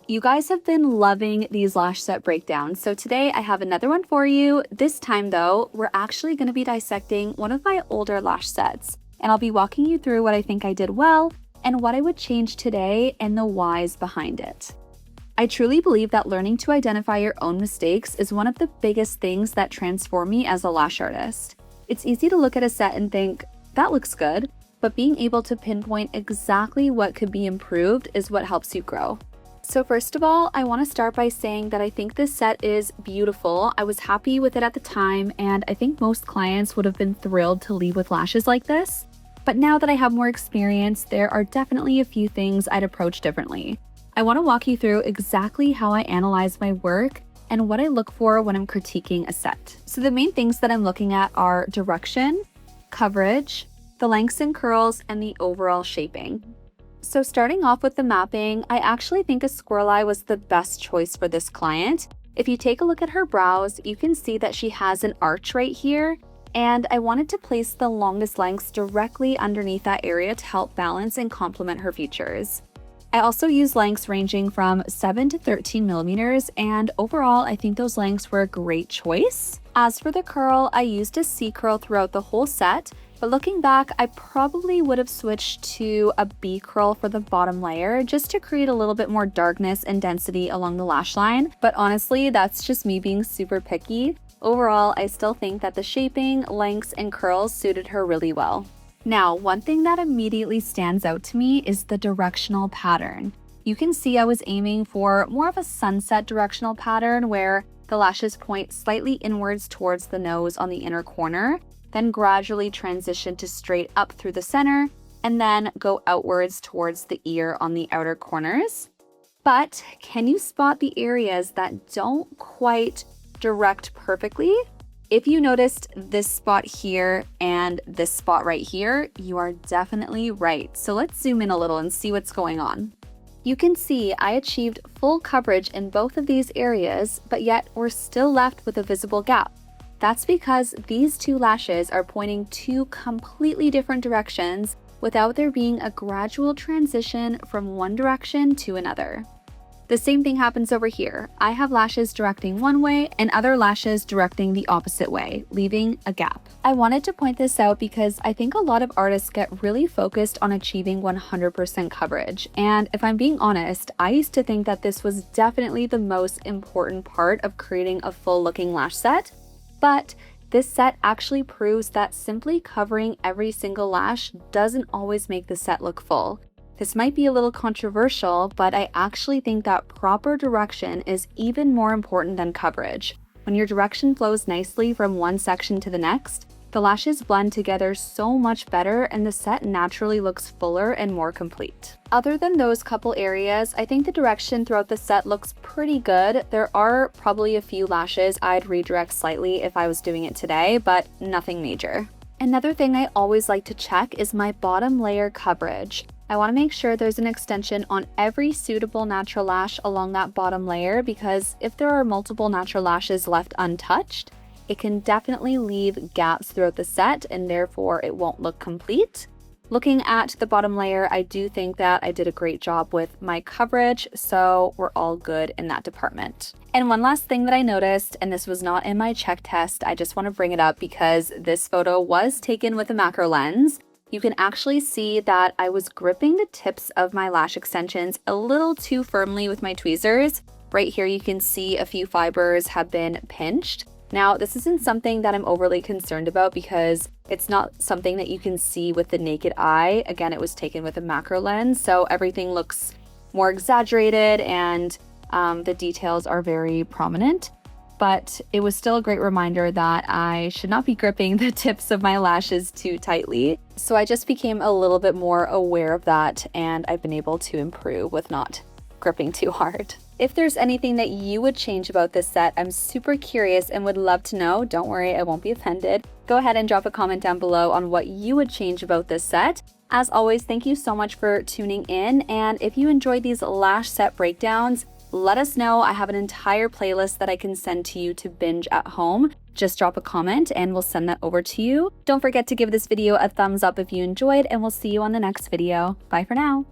You guys have been loving these lash set breakdowns, so today I have another one for you. This time though, we're actually going to be dissecting one of my older lash sets, and I'll be walking you through what I think I did well and what I would change today and the whys behind it. I truly believe that learning to identify your own mistakes is one of the biggest things that transform me as a lash artist. It's easy to look at a set and think, that looks good, but being able to pinpoint exactly what could be improved is what helps you grow. So first of all, I want to start by saying that I think this set is beautiful. I was happy with it at the time, and I think most clients would have been thrilled to leave with lashes like this. But now that I have more experience, there are definitely a few things I'd approach differently. I want to walk you through exactly how I analyze my work and what I look for when I'm critiquing a set. So the main things that I'm looking at are direction, coverage, the lengths and curls, and the overall shaping. So starting off with the mapping, I actually think a squirrel eye was the best choice for this client. If you take a look at her brows, you can see that she has an arch right here, and I wanted to place the longest lengths directly underneath that area to help balance and complement her features. I also used lengths ranging from 7 to 13 millimeters, and overall, I think those lengths were a great choice. As for the curl, I used a C curl throughout the whole set, but looking back, I probably would have switched to a B curl for the bottom layer just to create a little bit more darkness and density along the lash line. But honestly, that's just me being super picky. Overall, I still think that the shaping, lengths, and curls suited her really well. Now, one thing that immediately stands out to me is the directional pattern. You can see I was aiming for more of a sunset directional pattern where the lashes point slightly inwards towards the nose on the inner corner, then gradually transition to straight up through the center, and then go outwards towards the ear on the outer corners. But can you spot the areas that don't quite direct perfectly? If you noticed this spot here and this spot right here, you are definitely right. So let's zoom in a little and see what's going on. You can see I achieved full coverage in both of these areas, but yet we're still left with a visible gap. That's because these two lashes are pointing two completely different directions without there being a gradual transition from one direction to another. The same thing happens over here. I have lashes directing one way and other lashes directing the opposite way, leaving a gap. I wanted to point this out because I think a lot of artists get really focused on achieving 100% coverage. And if I'm being honest, I used to think that this was definitely the most important part of creating a full looking lash set. But this set actually proves that simply covering every single lash doesn't always make the set look full. This might be a little controversial, but I actually think that proper direction is even more important than coverage. When your direction flows nicely from one section to the next, the lashes blend together so much better and the set naturally looks fuller and more complete. Other than those couple areas, I think the direction throughout the set looks pretty good. There are probably a few lashes I'd redirect slightly if I was doing it today, but nothing major. Another thing I always like to check is my bottom layer coverage. I want to make sure there's an extension on every suitable natural lash along that bottom layer because if there are multiple natural lashes left untouched, it can definitely leave gaps throughout the set and therefore it won't look complete. Looking at the bottom layer, I do think that I did a great job with my coverage, so we're all good in that department. And one last thing that I noticed, and this was not in my check test, I just want to bring it up because this photo was taken with a macro lens. You can actually see that I was gripping the tips of my lash extensions a little too firmly with my tweezers. Right here you can see a few fibers have been pinched. Now, this isn't something that I'm overly concerned about because it's not something that you can see with the naked eye. Again, it was taken with a macro lens, so everything looks more exaggerated and the details are very prominent. But it was still a great reminder that I should not be gripping the tips of my lashes too tightly. So I just became a little bit more aware of that, and I've been able to improve with not gripping too hard. If there's anything that you would change about this set, I'm super curious and would love to know. Don't worry, I won't be offended. Go ahead and drop a comment down below on what you would change about this set. As always, thank you so much for tuning in. And if you enjoyed these lash set breakdowns, let us know. I have an entire playlist that I can send to you to binge at home. Just drop a comment and we'll send that over to you. Don't forget to give this video a thumbs up if you enjoyed, and we'll see you on the next video. Bye for now.